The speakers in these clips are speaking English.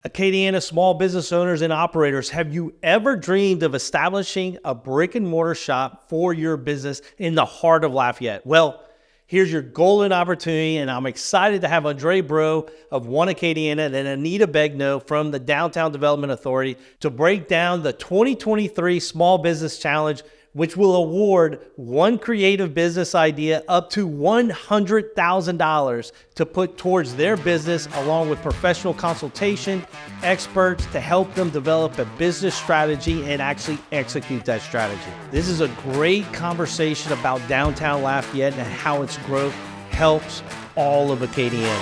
Acadiana small business owners and operators, have you ever dreamed of establishing a brick and mortar shop for your business in the heart of Lafayette? Well, here's your golden opportunity, and I'm excited to have André Breaux of One Acadiana and Anita Begnaud from the Downtown Development Authority to break down the 2023 Small Business Challenge, which will award one creative business idea up to $100,000 to put towards their business, along with professional consultation, experts to help them develop a business strategy and actually execute that strategy. This is a great conversation about downtown Lafayette and how its growth helps all of Acadiana.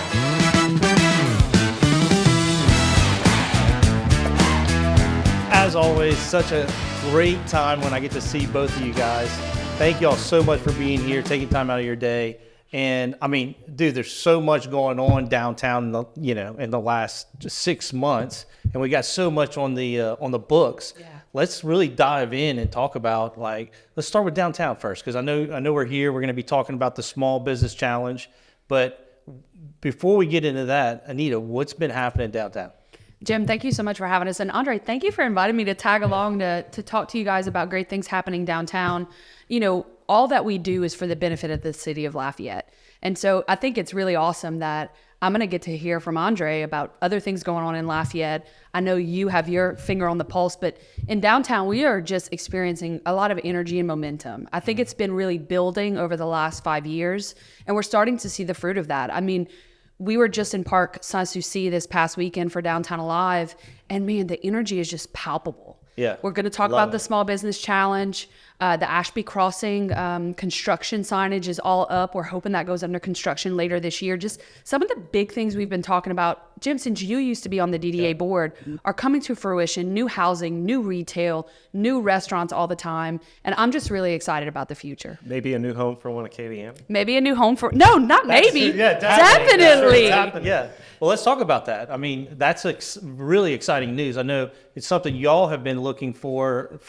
As always, such a great time when I get to see both of you guys. Thank you all so much for being here, taking time out of your day. And I mean, dude, there's so much going on downtown, in the last 6 months, and we got so much on the books. Yeah. Let's really dive in and talk about, let's start with downtown first, because I know we're here. We're going to be talking about the Small Business Challenge, but before we get into that, Anita, what's been happening downtown? Jim, thank you so much for having us. And Andre, thank you for inviting me to tag along to talk to you guys about great things happening downtown. You know, all that we do is for the benefit of the city of Lafayette. And so I think it's really awesome that I'm going to get to hear from Andre about other things going on in Lafayette. I know you have your finger on the pulse, but in downtown, we are just experiencing a lot of energy and momentum. I think it's been really building over the last 5 years, and we're starting to see the fruit of that. I mean, we were just in Park Sans-Souci this past weekend for Downtown Alive, and man, the energy is just palpable. Yeah, we're going to talk about the Small Business Challenge. The Ashby Crossing construction signage is all up. We're hoping that goes under construction later this year. Just some of the big things we've been talking about, Jim, since you used to be on the DDA board, are coming to fruition. New housing, new retail, new restaurants all the time. And I'm just really excited about the future. Maybe a new home for One Acadiana. Maybe a new home for, no, not maybe. Yeah, definitely. Yeah. Well, let's talk about that. I mean, that's really exciting news. I know it's something y'all have been looking for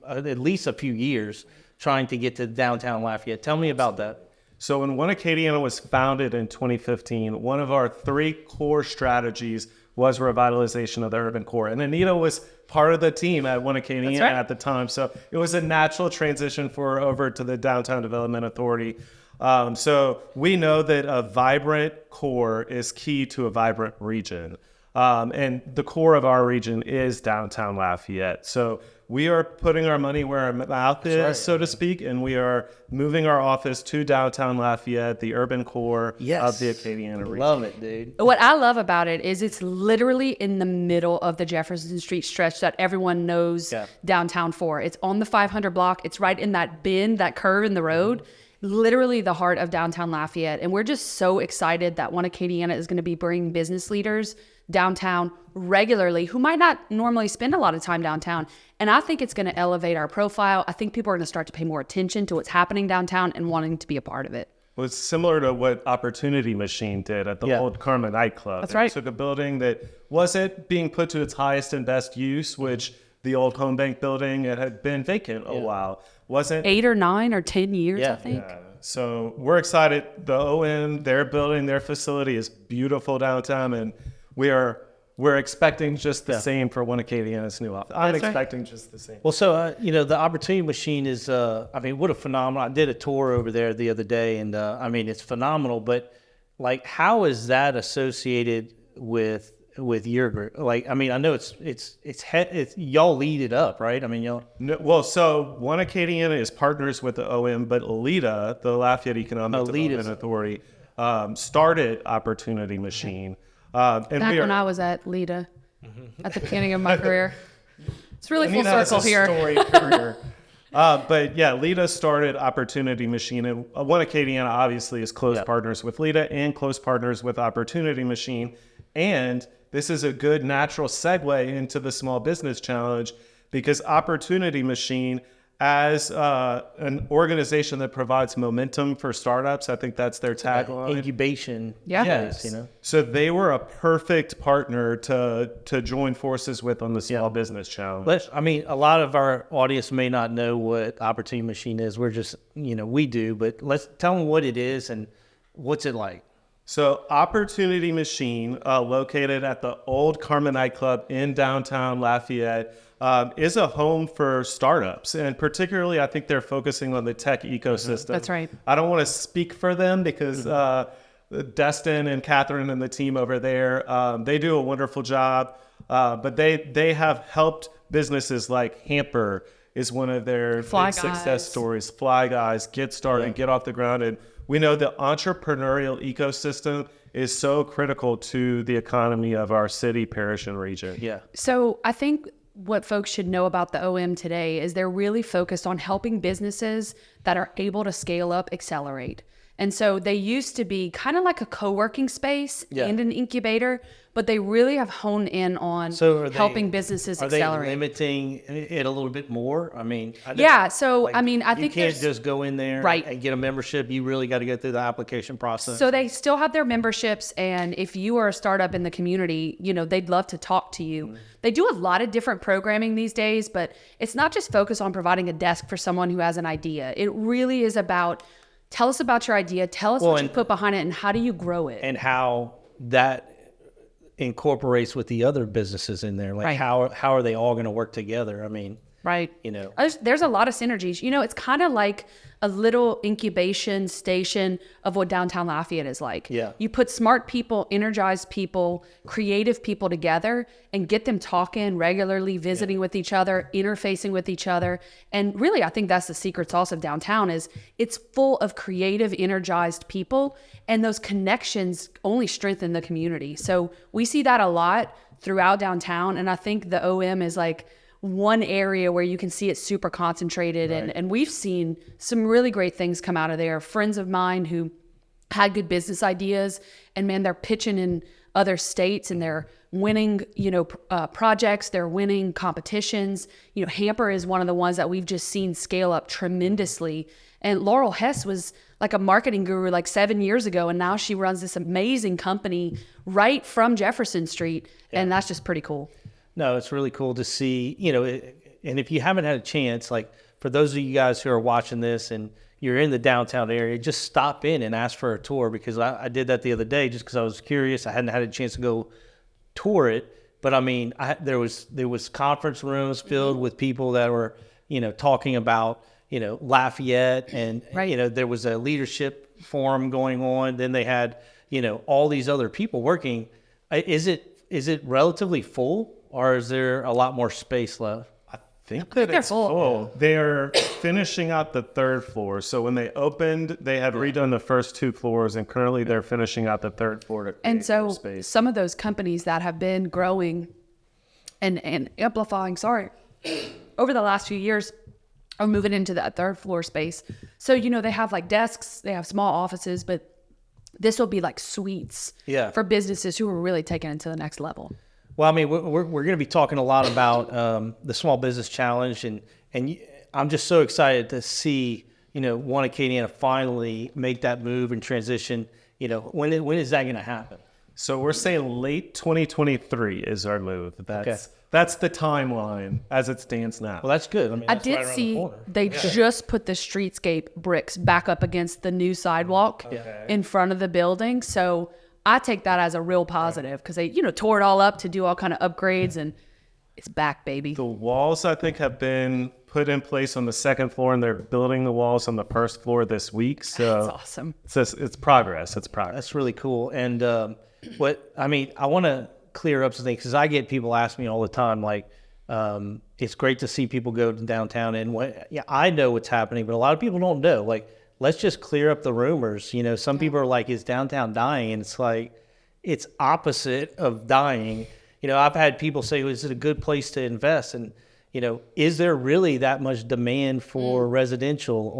at least a few years, trying to get to downtown Lafayette. Tell me about that. So when One Acadiana was founded in 2015, one of our 3 core strategies was revitalization of the urban core. And Anita was part of the team at One Acadiana at the time. So it was a natural transition for her over to the Downtown Development Authority. So we know that a vibrant core is key to a vibrant region. And the core of our region is downtown Lafayette. So we are putting our money where our mouth is, so to speak, and we are moving our office to downtown Lafayette, the urban core of the Acadiana region. Love it, dude. What I love about it is it's literally in the middle of the Jefferson Street stretch that everyone knows downtown for. It's on the 500 block. It's right in that bend, that curve in the road. Literally the heart of downtown Lafayette. And we're just so excited that One Acadiana is going to be bringing business leaders downtown regularly who might not normally spend a lot of time downtown. And I think it's going to elevate our profile. I think people are going to start to pay more attention to what's happening downtown and wanting to be a part of it. Well, it's similar to what Opportunity Machine did at the old Karma nightclub. That's right. It took a building that wasn't being put to its highest and best use, which the old Home Bank building, it had been vacant a while. Wasn't 8 or 9 or 10 years, I think. Yeah. So we're excited. The OM, their building, their facility is beautiful downtown, and we're expecting just the same for One Acadiana's new office. I'm expecting just the same. Well, so the Opportunity Machine is, what a phenomenal. I did a tour over there the other day, and it's phenomenal. But how is that associated with your group? I know it's y'all lead it up, right? Y'all. No, well, so One Acadiana is partners with the OM, but LEDA, the Lafayette Economic Development Authority, started Opportunity Machine. When I was at LEDA, at the beginning of my career. It's really full circle here. But yeah, LEDA started Opportunity Machine, and One Acadiana obviously is close partners with LEDA and close partners with Opportunity Machine. And this is a good natural segue into the Small Business Challenge, because Opportunity Machine, as an organization that provides momentum for startups, I think that's their tagline. Incubation. Yes. So they were a perfect partner to join forces with on the Small Business Challenge. A lot of our audience may not know what Opportunity Machine is. We're just, we do, but let's tell them what it is and what's it like. So Opportunity Machine, located at the old Carmen nightclub in downtown Lafayette, is a home for startups. And particularly, I think they're focusing on the tech ecosystem. That's right. I don't want to speak for them because Destin and Catherine and the team over there, they do a wonderful job. But they have helped businesses like Hamper is one of their big success stories. Fly Guys, get started, get off the ground. And we know the entrepreneurial ecosystem is so critical to the economy of our city, parish, and region. Yeah. So I think what folks should know about the OM today is they're really focused on helping businesses that are able to scale up, accelerate. And so they used to be kind of like a co-working space and an incubator, but they really have honed in on helping businesses accelerate. Are they limiting it a little bit more? I mean, I think you can't just go in there and get a membership. You really got to go through the application process. So they still have their memberships, and if you are a startup in the community, they'd love to talk to you. Mm-hmm. They do a lot of different programming these days, but it's not just focused on providing a desk for someone who has an idea. It really is about, tell us about your idea, tell us what you put behind it, and how do you grow it? And how that incorporates with the other businesses in there. Like how are they all going to work together? I mean, there's a lot of synergies. It's kind of like a little incubation station of what downtown Lafayette is like. Yeah. You put smart people, energized people, creative people together and get them talking regularly, visiting with each other, interfacing with each other. And really, I think that's the secret sauce of downtown is it's full of creative, energized people, and those connections only strengthen the community. So we see that a lot throughout downtown. And I think the OM is like one area where you can see it super concentrated. And we've seen some really great things come out of there. Friends of mine who had good business ideas, and man, they're pitching in other states and they're winning, projects, they're winning competitions. Hamper is one of the ones that we've just seen scale up tremendously. And Laurel Hess was like a marketing guru like 7 years ago, and now she runs this amazing company right from Jefferson Street. And that's just pretty cool. No, it's really cool to see, and if you haven't had a chance, like for those of you guys who are watching this and you're in the downtown area, just stop in and ask for a tour, because I did that the other day just because I was curious. I hadn't had a chance to go tour it, but I mean, there was conference rooms filled with people that were, talking about, Lafayette, and, there was a leadership forum going on. Then they had, all these other people working. Is it relatively full? Or is there a lot more space left? I think they're full. They're finishing out the third floor. So when they opened, they had redone the first 2 floors, and currently they're finishing out the third floor to create more space. Some of those companies that have been growing and amplifying, over the last few years are moving into that third floor space. So, they have like desks, they have small offices, but this will be like suites for businesses who are really taking it to the next level. Well, I mean, we're going to be talking a lot about the Small Business Challenge, and I'm just so excited to see, One Acadiana finally make that move and transition. When is that going to happen? So we're saying late 2023 is our move. That's the timeline as it stands now. Well, that's good. I mean, I did see they just put the streetscape bricks back up against the new sidewalk in front of the building. So I take that as a real positive because they, tore it all up to do all kind of upgrades, and it's back, baby. The walls, I think, have been put in place on the second floor, and they're building the walls on the first floor this week. So that's awesome. It's progress. It's progress. That's really cool. And I want to clear up some things because I get people ask me all the time, like, it's great to see people go to downtown, and I know what's happening, but a lot of people don't know. Like, let's just clear up the rumors. Some people are like, is downtown dying? And it's like, it's opposite of dying. I've had people say, is it a good place to invest? And, is there really that much demand for residential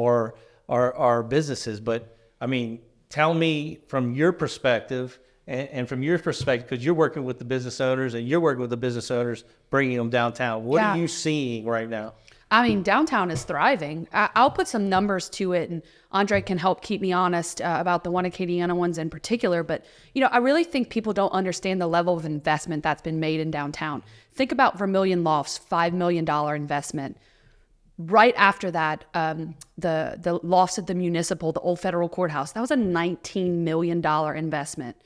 or businesses? But I mean, tell me from your perspective and from your perspective, because you're working with the business owners and you're working with the business owners, bringing them downtown. What are you seeing right now? I mean, downtown is thriving. I'll put some numbers to it, and Andre can help keep me honest about the One Acadiana ones in particular. But, I really think people don't understand the level of investment that's been made in downtown. Think about Vermilion Lofts, $5 million investment. Right after that, the loss at the municipal, the old federal courthouse, that was a $19 million investment.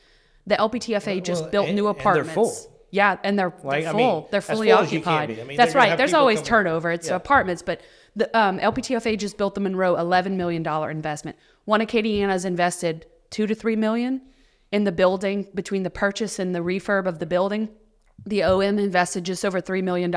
The LPTFA just built new apartments. And they're full. Yeah, and they're full. They're fully occupied. That's right. There's always turnover. It's apartments, but the LPTFA just built the Monroe $11 million investment. One Acadiana has invested $2 to $3 million in the building between the purchase and the refurb of the building. The OM invested just over $3 million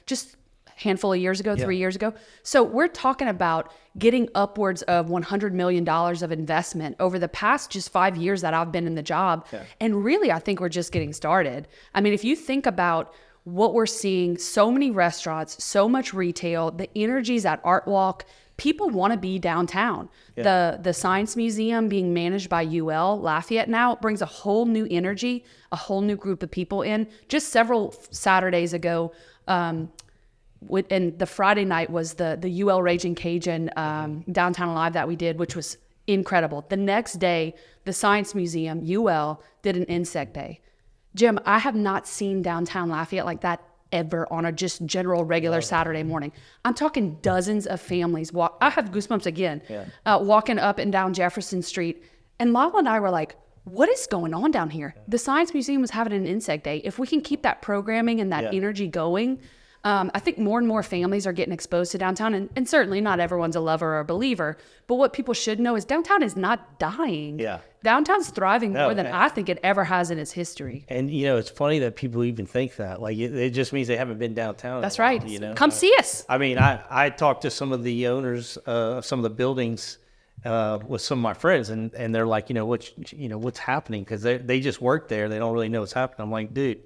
just handful of years ago, 3 years ago. So we're talking about getting upwards of $100 million of investment over the past just 5 years that I've been in the job. Yeah. And really, I think we're just getting started. I mean, if you think about what we're seeing, so many restaurants, so much retail, the energies at Art Walk, people want to be downtown. Yeah. The Science Museum being managed by UL Lafayette now brings a whole new energy, a whole new group of people in. Just several Saturdays ago, and the Friday night was the UL Raging Cajun Downtown Live that we did, which was incredible. The next day, the Science Museum, UL, did an insect day. Jim, I have not seen Downtown Lafayette like that ever on a just general regular Saturday morning. I'm talking dozens of families walk. I have goosebumps again, walking up and down Jefferson Street. And Lala and I were like, what is going on down here? The Science Museum was having an insect day. If we can keep that programming and that energy going, I think more and more families are getting exposed to downtown, and certainly not everyone's a lover or a believer, but what people should know is downtown is not dying. Yeah. Downtown's thriving more than I think it ever has in its history. And, it's funny that people even think that. Like, it just means they haven't been downtown. That's right. Come see us. I mean, I talked to some of the owners of some of the buildings with some of my friends, and they're like, what's happening? Because they just work there. They don't really know what's happening. I'm like, dude,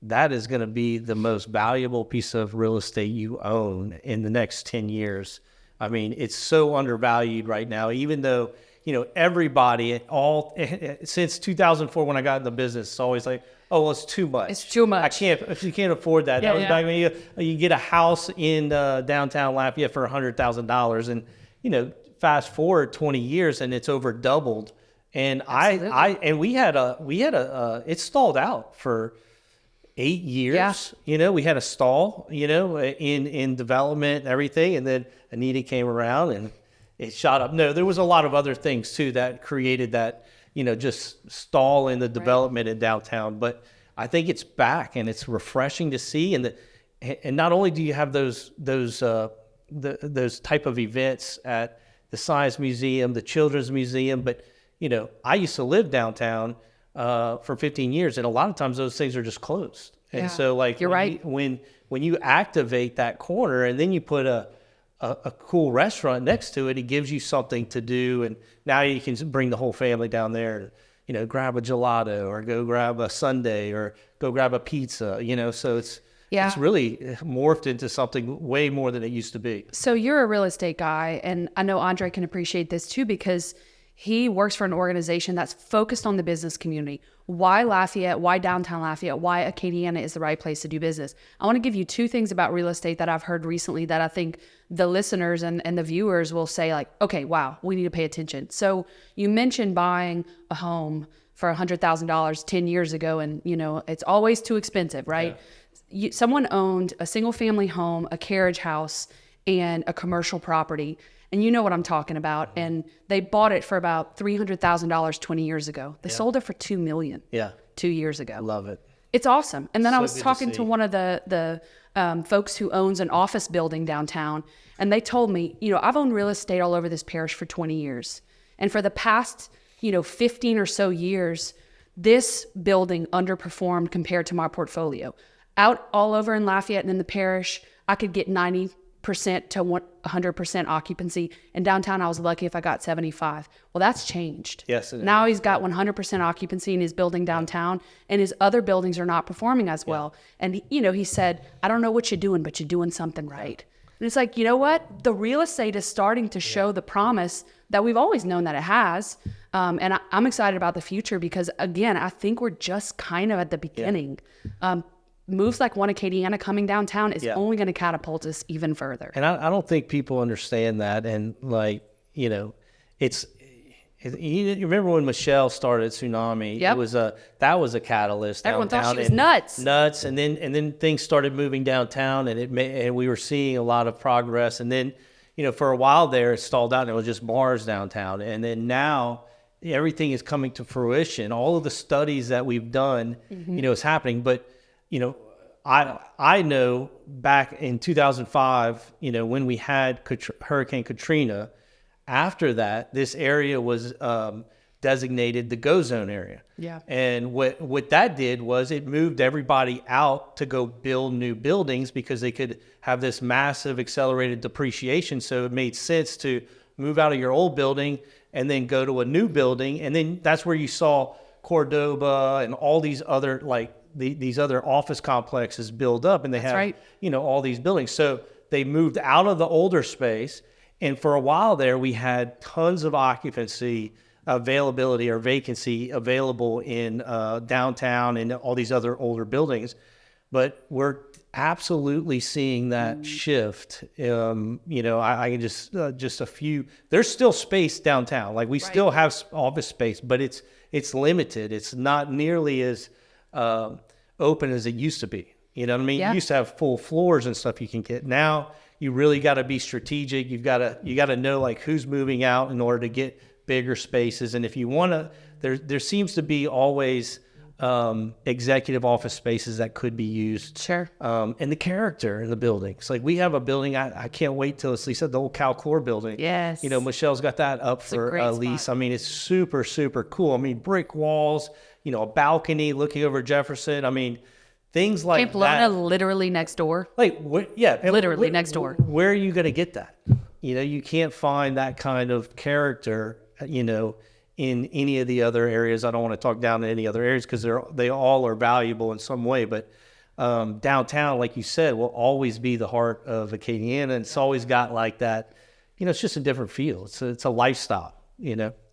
that is going to be the most valuable piece of real estate you own in the next 10 years. I mean, it's so undervalued right now, even though, everybody since 2004, when I got in the business, it's always like, oh, well, it's too much. It's too much. If you can't afford that. That was back when you get a house in downtown Lafayette for $100,000, and, fast forward 20 years and it's over doubled. And we had it stalled out for 8 years. Yeah. We had a stall, in development and everything. And then Anita came around and it shot up. No, there was a lot of other things too that created that, just stall in the development in downtown. But I think it's back and it's refreshing to see. And not only do you have those type of events at the Science Museum, the Children's Museum, but, I used to live downtown for 15 years, and a lot of times those things are just closed. And so, like, you're right. When you activate that corner and then you put a cool restaurant next to it, it gives you something to do. And now you can bring the whole family down there and, grab a gelato or go grab a sundae or go grab a pizza, so it's really morphed into something way more than it used to be. So you're a real estate guy, and I know André can appreciate this too, because he works for an organization that's focused on the business community. Why Lafayette? Why Downtown Lafayette? Why Acadiana is the right place to do business? I want to give you two things about real estate that I've heard recently that I think the listeners and the viewers will say, like, okay, wow, we need to pay attention. So you mentioned buying a home for $100,000 10 years ago, and, it's always too expensive, right? Yeah. Someone owned a single family home, a carriage house, and a commercial property. And you know what I'm talking about. And they bought it for about $300,000 20 years ago. They sold it for $2 million 2 years ago. Love it. It's awesome. And then I was talking to one of the folks who owns an office building downtown. And they told me, I've owned real estate all over this parish for 20 years. And for the past, 15 or so years, this building underperformed compared to my portfolio. Out all over in Lafayette and in the parish, I could get 90% to 100% occupancy. In downtown, I was lucky if I got 75. Well, that's changed. Yes, it is. Now he's got 100% occupancy in his building downtown, and his other buildings are not performing as well. And, he said, I don't know what you're doing, but you're doing something right. And it's like, you know what? The real estate is starting to show the promise that we've always known that it has. And I'm excited about the future because, again, I think we're just kind of at the beginning. Moves like One Acadiana coming downtown is only going to catapult us even further. And I don't think people understand that. And, like, it's You remember when Michelle started Tsunami? Yep. That was a catalyst. Everyone thought downtown, she was nuts. Nuts, and then things started moving downtown, and we were seeing a lot of progress. And then, for a while there, it stalled out, and it was just bars downtown. And then now everything is coming to fruition. All of the studies that we've done, is happening. But I know back in 2005, when we had Hurricane Katrina. After that, this area was designated the go zone area. Yeah. And what that did was it moved everybody out to go build new buildings because they could have this massive accelerated depreciation. So it made sense to move out of your old building and then go to a new building. And then that's where you saw Cordoba and all these other these other office complexes build up, and they have all these buildings. So they moved out of the older space. And for a while there, we had tons of occupancy availability or vacancy available in downtown and all these other older buildings. But we're absolutely seeing that shift. I can just a few. There's still space downtown. Like we still have office space, but it's limited. It's not nearly as open as it used to be. You know what I mean? Yeah. You used to have full floors and stuff you can get. Now you really got to be strategic. You got to know like who's moving out in order to get bigger spaces. And if you want to, there seems to be always executive office spaces that could be used. Sure. And the character in the buildings. Like we have a building, I can't wait till it's leased up, the old Calcor building. Yes. Michelle's got that up for a lease. Spot. I mean, it's super, super cool. I mean, brick walls, a balcony looking over Jefferson. I mean, things like Pamplona that. literally next door. Literally next door. Where are you going to get that? You can't find that kind of character, in any of the other areas. I don't want to talk down to any other areas because they all are valuable in some way. But downtown, like you said, will always be the heart of Acadiana. And it's always got like that, it's just a different feel. It's a lifestyle,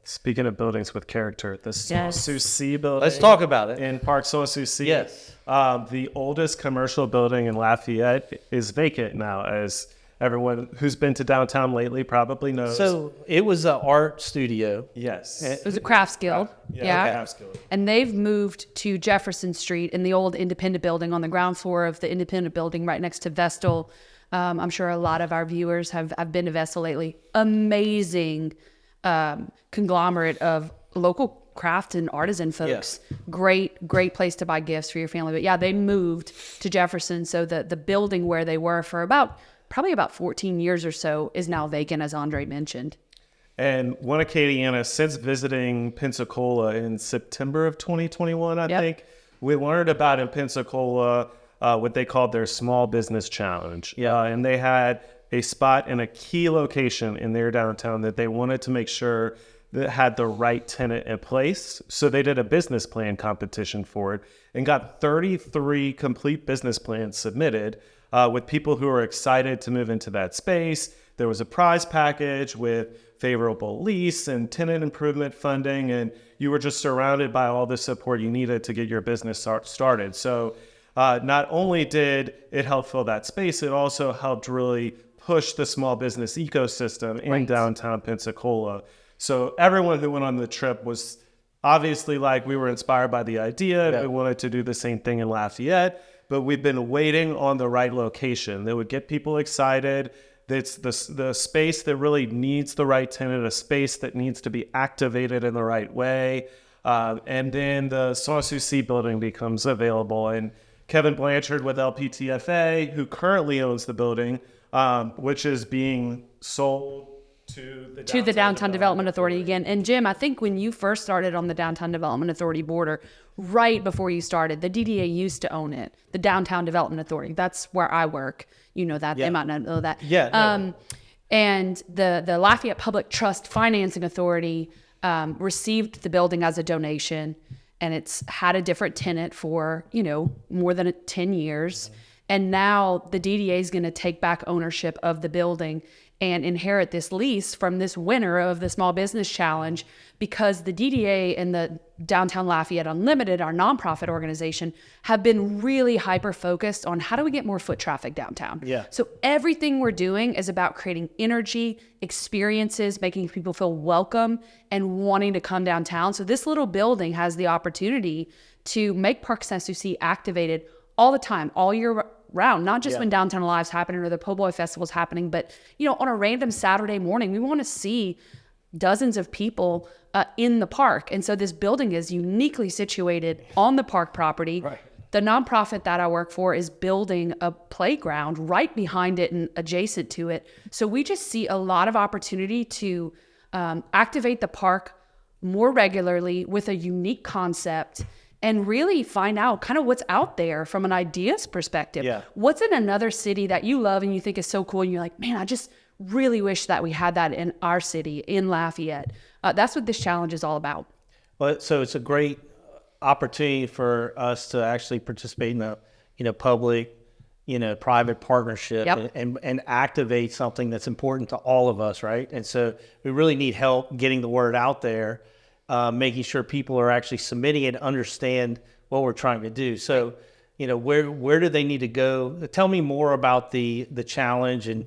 Speaking of buildings with character, the Soucy building. Let's talk about it. In Parc Soucy. Yes. The oldest commercial building in Lafayette is vacant now, as everyone who's been to downtown lately probably knows. So it was an art studio. Yes. It was a crafts guild. Crafts guild. And they've moved to Jefferson Street in the old Independent building on the ground floor of the Independent building right next to Vestal. I'm sure a lot of our viewers have been to Vestal lately. Amazing conglomerate of local craft and artisan folks. Yeah. Great place to buy gifts for your family. But yeah, they moved to Jefferson, so the building where they were for probably about 14 years or so is now vacant, as André mentioned. And One Acadiana, since visiting Pensacola in September of 2021, I think, we learned about in Pensacola what they called their Small Business Challenge. And they had a spot in a key location in their downtown that they wanted to make sure that had the right tenant in place. So they did a business plan competition for it and got 33 complete business plans submitted with people who were excited to move into that space. There was a prize package with favorable lease and tenant improvement funding, and you were just surrounded by all the support you needed to get your business started. So not only did it help fill that space, it also helped really push the small business ecosystem in downtown Pensacola. So everyone who went on the trip was obviously we were inspired by the idea. Yeah. We wanted to do the same thing in Lafayette, but we've been waiting on the right location that would get people excited. It's the space that really needs the right tenant, a space that needs to be activated in the right way. And then the Sans Souci building becomes available. And Kevin Blanchard with LPTFA, who currently owns the building, which is being sold to the Downtown Development Authority again. And Jim, I think when you first started on the Downtown Development Authority border, right before you started, the DDA used to own it, the Downtown Development Authority. That's where I work. You know that. Yeah. They might not know that. Yeah. And the Lafayette Public Trust Financing Authority received the building as a donation, and it's had a different tenant for, more than 10 years. And now the DDA is going to take back ownership of the building. and inherit this lease from this winner of the Small Business Challenge, because the DDA and the Downtown Lafayette Unlimited, our nonprofit organization, have been really hyper-focused on how do we get more foot traffic downtown. Yeah. So everything we're doing is about creating energy, experiences, making people feel welcome and wanting to come downtown. So this little building has the opportunity to make Park Sanssouci activated all the time, all year round, not just when Downtown Alive's happening or the Po' Boy Festival's happening, but on a random Saturday morning, we want to see dozens of people in the park. And so this building is uniquely situated on the park property. Right. The nonprofit that I work for is building a playground right behind it and adjacent to it. So we just see a lot of opportunity to activate the park more regularly with a unique concept and really find out kind of what's out there from an ideas perspective. Yeah. What's in another city that you love and you think is so cool and you're like, man, I just really wish that we had that in our city, in Lafayette. That's what this challenge is all about. Well, so it's a great opportunity for us to actually participate in a public, private partnership and activate something that's important to all of us, right? And so we really need help getting the word out there, making sure people are actually submitting it, understand what we're trying to do. So, where do they need to go? Tell me more about the challenge and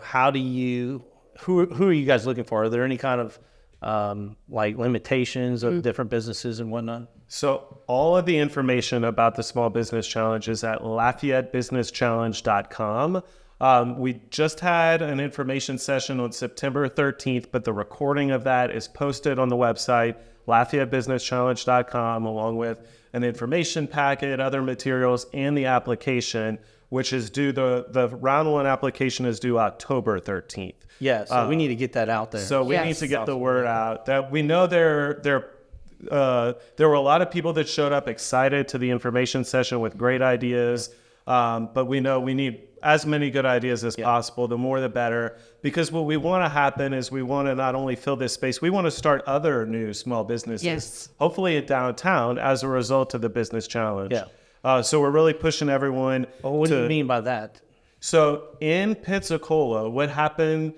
how do you who are you guys looking for? Are there any kind of limitations of different businesses and whatnot? So all of the information about the Small Business Challenge is at LafayetteBusinessChallenge.com. We just had an information session on September 13th, but the recording of that is posted on the website, LafayetteBusinessChallenge.com, along with an information packet, other materials, and the application, which is due, the round one application is due October 13th. Yeah, so we need to get that out there. So we need to get the word out. That we know there were a lot of people that showed up excited to the information session with great ideas, but we know we need as many good ideas as possible. The more the better, because what we want to happen is we want to not only fill this space, we want to start other new small businesses, hopefully in downtown as a result of the business challenge. So we're really pushing everyone. Well, what do you mean by that? So in Pensacola, what happened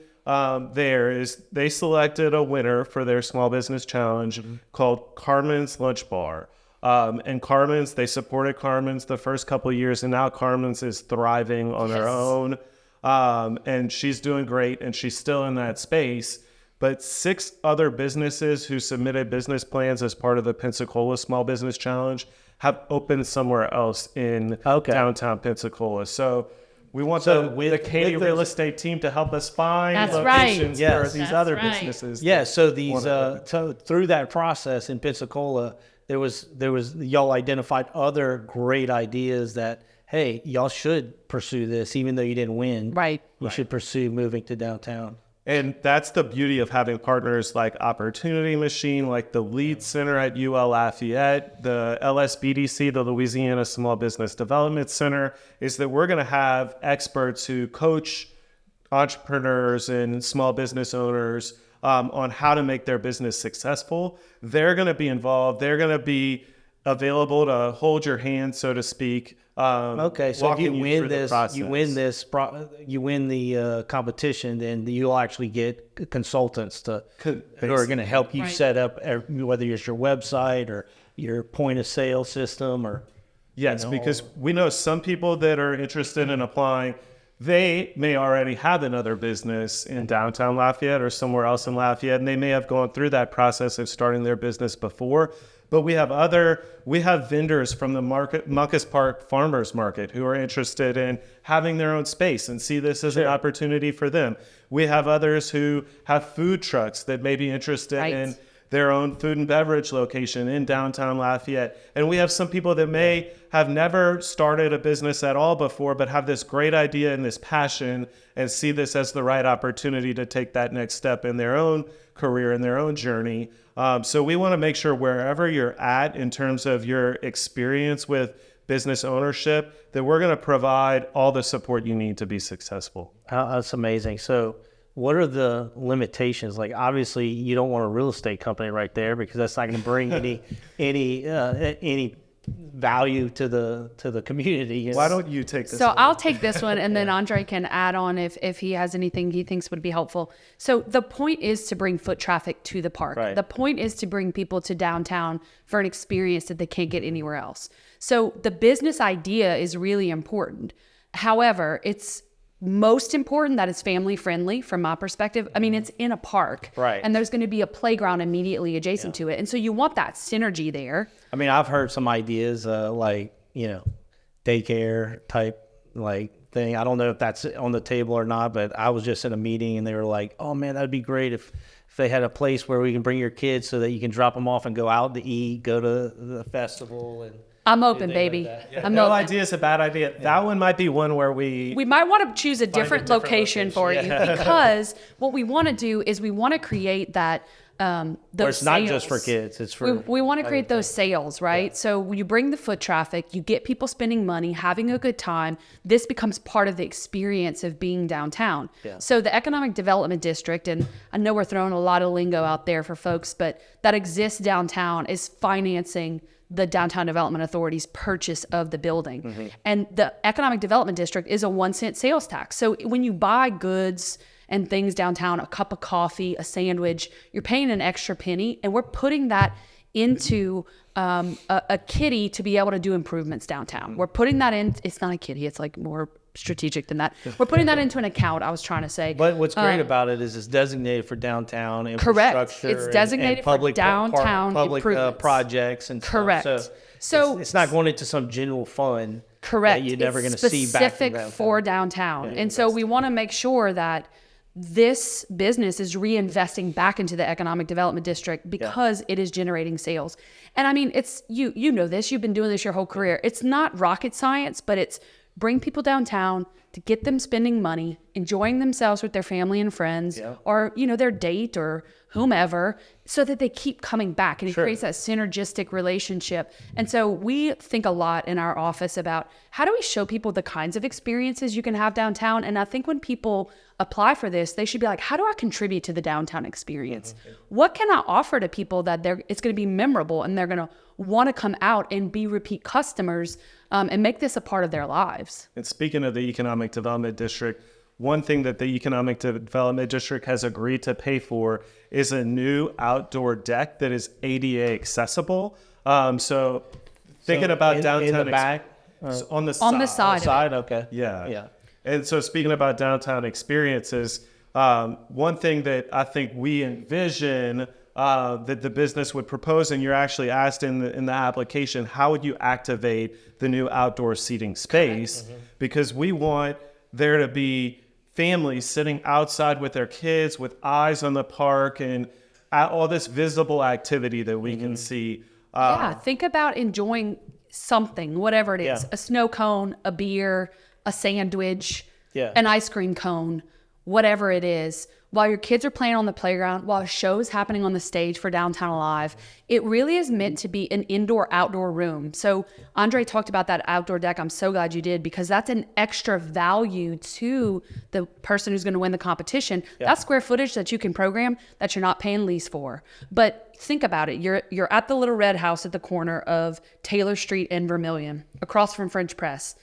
there is they selected a winner for their small business challenge called Carmen's Lunch Bar. And Carmen's, they supported Carmen's the first couple of years, and now Carmen's is thriving on her own. And she's doing great, and she's still in that space. But 6 other businesses who submitted business plans as part of the Pensacola Small Business Challenge have opened somewhere else in downtown Pensacola. So we want the Keaty real estate team to help us find locations for these other businesses. Yeah, so these through that process in Pensacola, there was y'all identified other great ideas that, hey, y'all should pursue this, even though you didn't win. Right. You should pursue moving to downtown. And that's the beauty of having partners like Opportunity Machine, like the Lead Center at UL Lafayette, the LSBDC, the Louisiana Small Business Development Center, is that we're going to have experts who coach entrepreneurs and small business owners on how to make their business successful. They're going to be involved. They're going to be available to hold your hand, so to speak. So if you win the competition, then you'll actually get consultants who are going to help you set up, whether it's your website or your point of sale system or. Because we know some people that are interested in applying, they may already have another business in downtown Lafayette or somewhere else in Lafayette, and they may have gone through that process of starting their business before. But we have vendors from the Muckus Park Farmers Market who are interested in having their own space and see this as an opportunity for them. We have others who have food trucks that may be interested in their own food and beverage location in downtown Lafayette. And we have some people that may have never started a business at all before, but have this great idea and this passion and see this as the right opportunity to take that next step in their own career and their own journey. So we want to make sure wherever you're at in terms of your experience with business ownership, that we're going to provide all the support you need to be successfy. That's amazing. So what are the limitations? Like, obviously you don't want a real estate company right there because that's not going to bring any value to the community. You know? Why don't you take this So one? I'll take this one, and then Andre can add on if he has anything he thinks would be helpful. So the point is to bring foot traffic to the park. Right. The point is to bring people to downtown for an experience that they can't get anywhere else. So the business idea is really important. However, it's most important that it's family friendly from my perspective. I mean, it's in a park, Right. and there's going to be a playground immediately adjacent to it. And so you want that synergy there. I mean, I've heard some ideas like, you know, daycare type like thing. I don't know if that's on the table or not, but I was just in a meeting and they were like, oh man, that'd be great if they had a place where we can bring your kids so that you can drop them off and go out to eat, go to the festival. And I'm open, things baby. like Yeah, I'm no open. idea is a bad idea. That one might be one where we We might want to choose a different location for you, yeah. because what we want to do is we want to create that those Where it's not just for sales. kids, it's for We want to create those sales, right? So you bring the foot traffic, you get people spending money, having a good time. This becomes part of the experience of being downtown. Yeah. So the Economic Development District, and I know we're throwing a lot of lingo out there for folks, but that exists downtown is financing the Downtown Development Authority's purchase of the building. Mm-hmm. And the Economic Development District is a 1-cent sales tax. So when you buy goods and things downtown, a cup of coffee, a sandwich, you're paying an extra penny, and we're putting that into a kitty to be able to do improvements downtown. We're putting that in. It's not a kitty. It's like more strategic than that. We're putting that into an account, I was trying to say. But what's great about it is it's designated for downtown Correct. infrastructure. It's designated and for public downtown public improvements. projects and Correct. stuff. So it's not going into some general fund. Correct. That you're never going It's to see back from specific downtown. for downtown. And so we want to make sure that this business is reinvesting back into the economic development district because it is generating sales. And I mean, it's you know this, you've been doing this your whole career. It's not rocket science, but it's bring people downtown to get them spending money, enjoying themselves with their family and friends, or their date or whomever, so that they keep coming back, and it creates that synergistic relationship. And so we think a lot in our office about how do we show people the kinds of experiences you can have downtown. And I think when people apply for this, they should be like, how do I contribute to the downtown experience? What can I offer to people that it's going to be memorable and they're going to want to come out and be repeat customers, and make this a part of their lives? And speaking of the Economic Development District, one thing that the Economic Development District has agreed to pay for is a new outdoor deck that is ADA accessible. So thinking about downtown in the back, on the side. On the side. side, okay. Yeah. And so speaking about downtown experiences, one thing that I think we envision that the business would propose, and you're actually asked in the application, how would you activate the new outdoor seating space? Because we want there to be families sitting outside with their kids with eyes on the park and all this visible activity that we can see. Think about enjoying something, whatever it is, a snow cone, a beer, a sandwich, an ice cream cone, whatever it is, while your kids are playing on the playground, while a show is happening on the stage for Downtown Alive. It really is meant to be an indoor-outdoor room. So Andre talked about that outdoor deck. I'm so glad you did, because that's an extra value to the person who's going to win the competition. That's square footage that you can program that you're not paying lease for. But think about it. You're at the Little Red House at the corner of Taylor Street and Vermilion, across from French Press.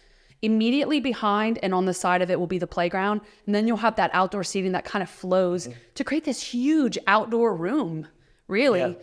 Immediately behind and on the side of it will be the playground. And then you'll have that outdoor seating that kind of flows to create this huge outdoor room, really,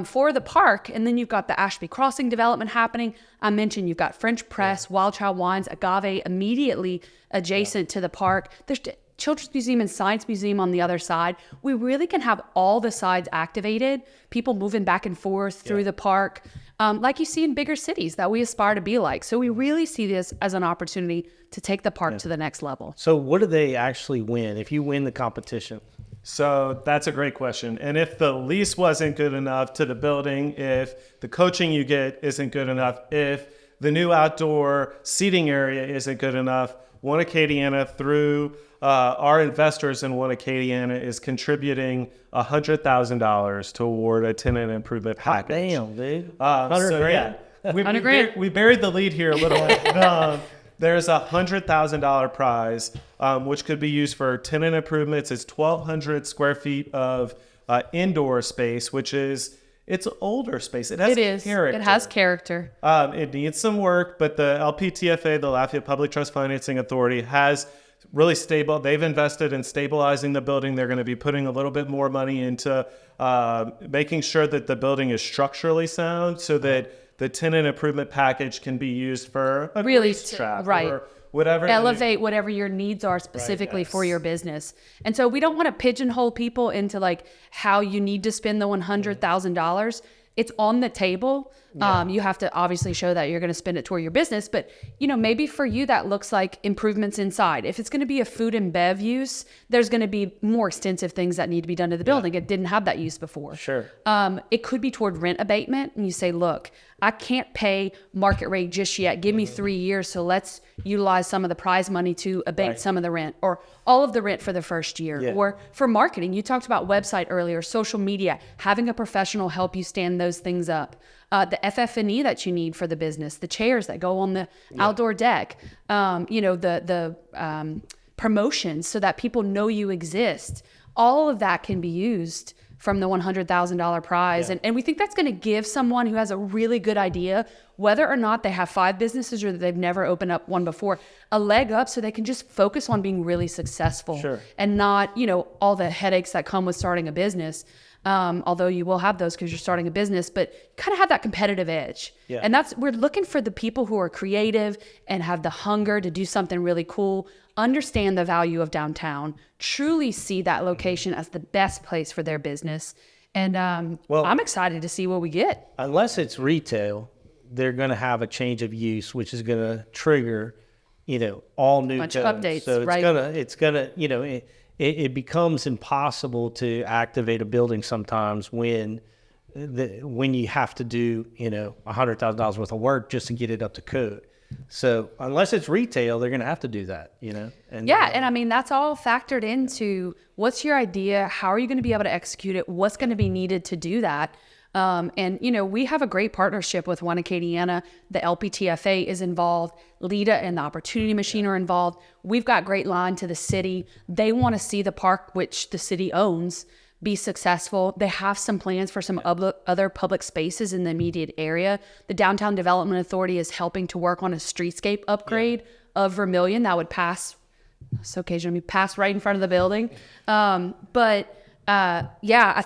for the park. And then you've got the Ashby Crossing development happening. I mentioned you've got French Press, Wild Child Wines, Agave immediately adjacent to the park. There's Children's Museum and Science Museum on the other side. We really can have all the sides activated, people moving back and forth through the park, like you see in bigger cities that we aspire to be like. So we really see this as an opportunity to take the park to the next level. So what do they actually win if you win the competition? So that's a great question. And if the lease wasn't good enough to the building, if the coaching you get isn't good enough, if the new outdoor seating area isn't good enough, One Acadiana, through our investors in One Acadiana, is contributing $100,000 to award a tenant improvement package. Damn, dude. We buried the lead here a little bit. There's a $100,000 prize, which could be used for tenant improvements. It's 1,200 square feet of indoor space, which is it's older space. It has character. It has character. It needs some work, but the LPTFA, the Lafayette Public Trust Financing Authority, has really stable. They've invested in stabilizing the building. They're going to be putting a little bit more money into making sure that the building is structurally sound, so that the tenant improvement package can be used for a racetrack or whatever. Elevate whatever your needs are specifically for your business. And so we don't want to pigeonhole people into like how you need to spend the $100,000. It's on the table. You have to obviously show that you're going to spend it toward your business, but maybe for you that looks like improvements inside. If it's going to be a food and bev use, there's going to be more extensive things that need to be done to the building. It didn't have that use before. Sure. It could be toward rent abatement, and you say, look, I can't pay market rate just yet. Give me 3 years, so let's utilize some of the prize money to abate some of the rent, or all of the rent for the first year. Or for marketing, you talked about website earlier, social media, having a professional help you stand those things up. The FF&E that you need for the business, the chairs that go on the outdoor deck, the promotions so that people know you exist. All of that can be used from the $100,000 prize. And we think that's going to give someone who has a really good idea, whether or not they have 5 businesses or they've never opened up one before, a leg up so they can just focus on being really successful and not, all the headaches that come with starting a business. Although you will have those because you're starting a business, but kind of have that competitive edge. And we're looking for the people who are creative and have the hunger to do something really cool, understand the value of downtown, truly see that location as the best place for their business. And I'm excited to see what we get. Unless it's retail, they're going to have a change of use, which is going to trigger, all new bunch codes. of updates, So it's gonna, it becomes impossible to activate a building sometimes when you have to do, $100,000 worth of work just to get it up to code. So unless it's retail, they're going to have to do that, And and I mean, that's all factored into what's your idea? How are you going to be able to execute it? What's going to be needed to do that? We have a great partnership with One Acadiana. The LPTFA is involved. LIDA and the Opportunity Machine are involved. We've got great line to the city. They want to see the park, which the city owns, be successful. They have some plans for some other public spaces in the immediate area. The Downtown Development Authority is helping to work on a streetscape upgrade of Vermilion that would pass right in front of the building. I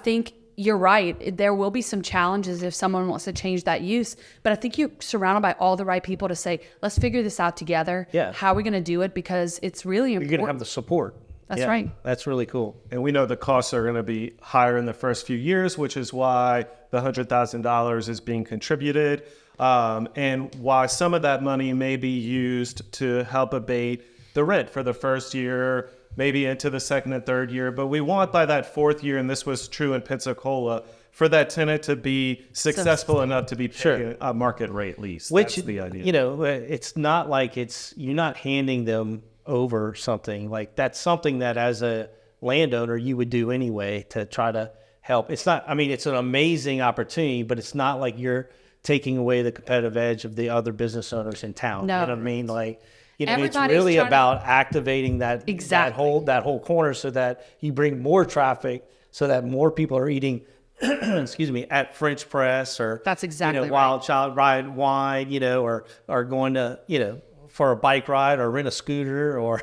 think you're right. There will be some challenges if someone wants to change that use, but I think you're surrounded by all the right people to say, let's figure this out together. How are we going to do it? Because it's really important. You're going to have the support. That's right. That's really cool. And we know the costs are going to be higher in the first few years, which is why the $100,000 is being contributed. And why some of that money may be used to help abate the rent for the first year, maybe into the second and third year. But we want by that 4th year, and this was true in Pensacola, for that tenant to be successful enough to be paying a market rate lease. Which, that's the idea. It's not like you're not handing them over something. Like that's something that as a landowner you would do anyway to try to help. It's not, it's an amazing opportunity, but it's not like you're taking away the competitive edge of the other business owners in town. No. You know what I mean? Like, it's Everybody's really about activating that whole corner so that you bring more traffic, so that more people are eating, at French Press or that's exactly Wild Child Ride Wine, or going to, for a bike ride or rent a scooter or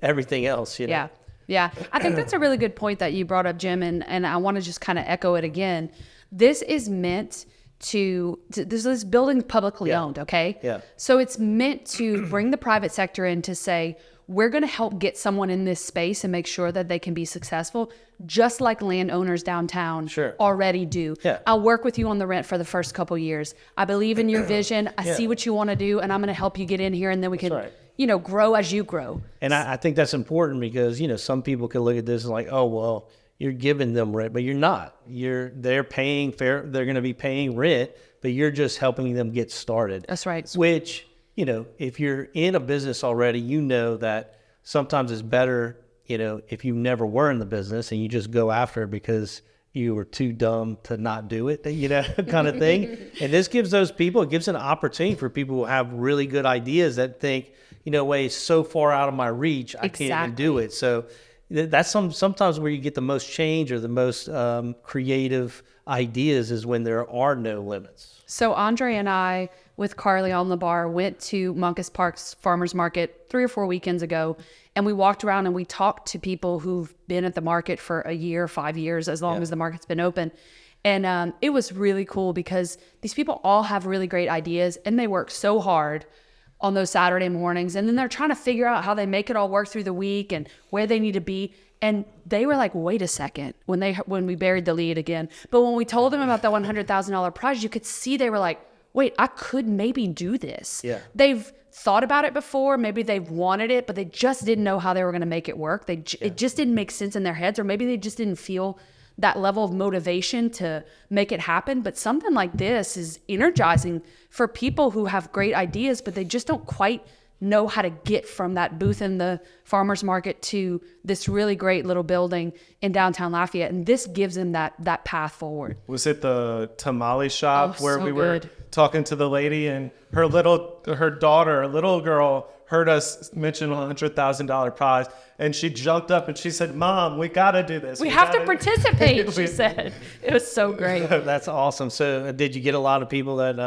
everything else, Yeah. I think that's a really good point that you brought up, Jim, and I want to just kind of echo it again. This is meant this building's publicly owned, okay? Yeah. So it's meant to bring the private sector in to say, we're going to help get someone in this space and make sure that they can be successful, just like landowners downtown already do. Yeah. I'll work with you on the rent for the first couple years. I believe in your vision. I see what you want to do, and I'm going to help you get in here, and then we can, grow as you grow. And I think that's important because, some people can look at this and like, oh, well, you're giving them rent, but you're not. They're paying fair. They're going to be paying rent, but you're just helping them get started. That's right. Which, if you're in a business already, that sometimes it's better, if you never were in the business and you just go after it because you were too dumb to not do it, kind of thing. And this gives it gives an opportunity for people who have really good ideas that think, it's so far out of my reach, I can't even do it. So that's sometimes where you get the most change or the most creative ideas is when there are no limits. So Andre and I, with Carly on the bar, went to Muncus Park's farmers market 3 or 4 weekends ago, and we walked around and we talked to people who've been at the market for a year, 5 years, as long as the market's been open. And it was really cool because these people all have really great ideas, and they work so hard on those Saturday mornings, and then they're trying to figure out how they make it all work through the week and where they need to be. And they were like, wait a second, when we buried the lead again. But when we told them about the $100,000 prize, you could see they were like, wait, I could maybe do this. Yeah. They've thought about it before. Maybe they've wanted it, but they just didn't know how they were going to make it work. It just didn't make sense in their heads, or maybe they just didn't feel that level of motivation to make it happen. But something like this is energizing for people who have great ideas, but they just don't quite know how to get from that booth in the farmer's market to this really great little building in downtown Lafayette. And this gives them that path forward. Was it the tamale shop where so we were good. talking to the lady, and her daughter, a little girl, heard us mention $100,000 prize, and she jumped up and she said, "Mom, we got to do this. We have to participate," she said. It was so great. That's awesome. So did you get a lot of people that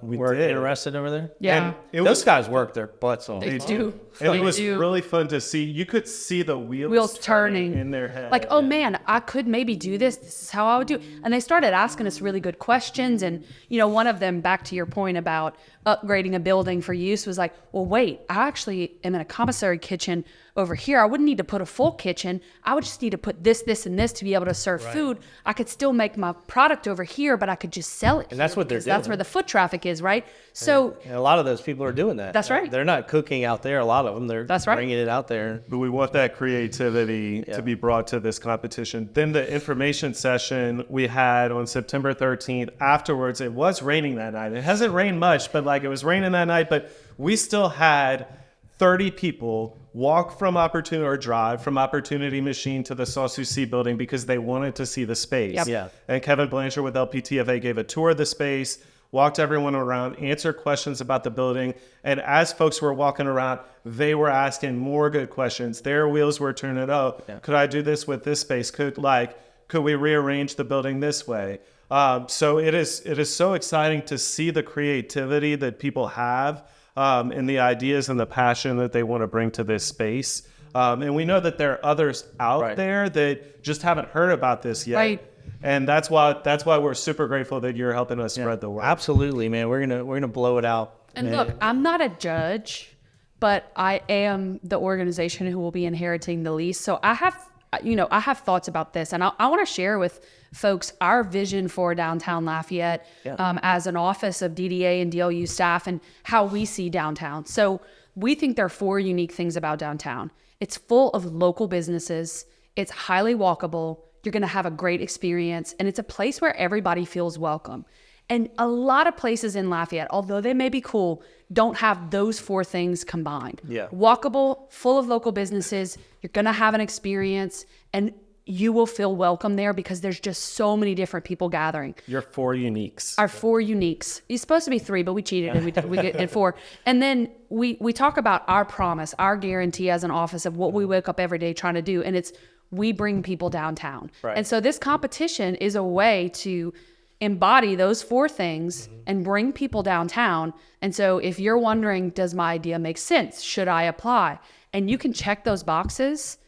were did. interested over there? Yeah. And Those guys work their butts off. They do. And They it was do. really fun to see. You could see the Wheels turning in their head. Like, oh man, I could maybe do this. This is how I would do it. And they started asking us really good questions. And, one of them, back to your point about upgrading a building for use, was like, well, wait, I actually am in a commissary kitchen over here. I wouldn't need to put a full kitchen. I would just need to put this, and this to be able to serve food. I could still make my product over here, but I could just sell it. And that's what they're because That's doing. where the foot traffic is, right? So And a lot of those people are doing that. That's right. They're not cooking out there. A lot of them, they're That's right. bringing it out there. But we want that creativity to be brought to this competition. Then the information session we had on September 13th. Afterwards, it was raining that night. It hasn't rained much, but it was raining that night. But we still had 30 people walk from Opportunity, or drive from Opportunity Machine to the Sans Souci building because they wanted to see the space. Yep. Yeah. And Kevin Blanchard with LPTFA gave a tour of the space, walked everyone around, answered questions about the building. And as folks were walking around, they were asking more good questions. Their wheels were turning. Could I do this with this space? Could we rearrange the building this way? So it is so exciting to see the creativity that people have, and the ideas and the passion that they want to bring to this space. And we know that there are others out there that just haven't heard about this yet. Right. And that's why we're super grateful that you're helping us spread the word. Absolutely, man. We're gonna blow it out. And man. look, I'm not a judge, but I am the organization who will be inheriting the lease. So I have thoughts about this, and I want to share with folks our vision for downtown Lafayette as an office of DDA and DLU staff, and how we see downtown. So we think there are 4 unique things about downtown. It's full of local businesses. It's highly walkable. You're going to have a great experience, and it's a place where everybody feels welcome. And a lot of places in Lafayette, although they may be cool, don't have those 4 things combined. Yeah. Walkable, full of local businesses. You're going to have an experience, and you will feel welcome there because there's just so many different people gathering. Your 4 uniques. Our 4 uniques. It's supposed to be 3, but we cheated and we did 4. And then we talk about our promise, our guarantee as an office of what we wake up every day trying to do. And it's, we bring people downtown. Right. And so this competition is a way to embody those 4 things and bring people downtown. And so if you're wondering, does my idea make sense? Should I apply? And you can check those boxes.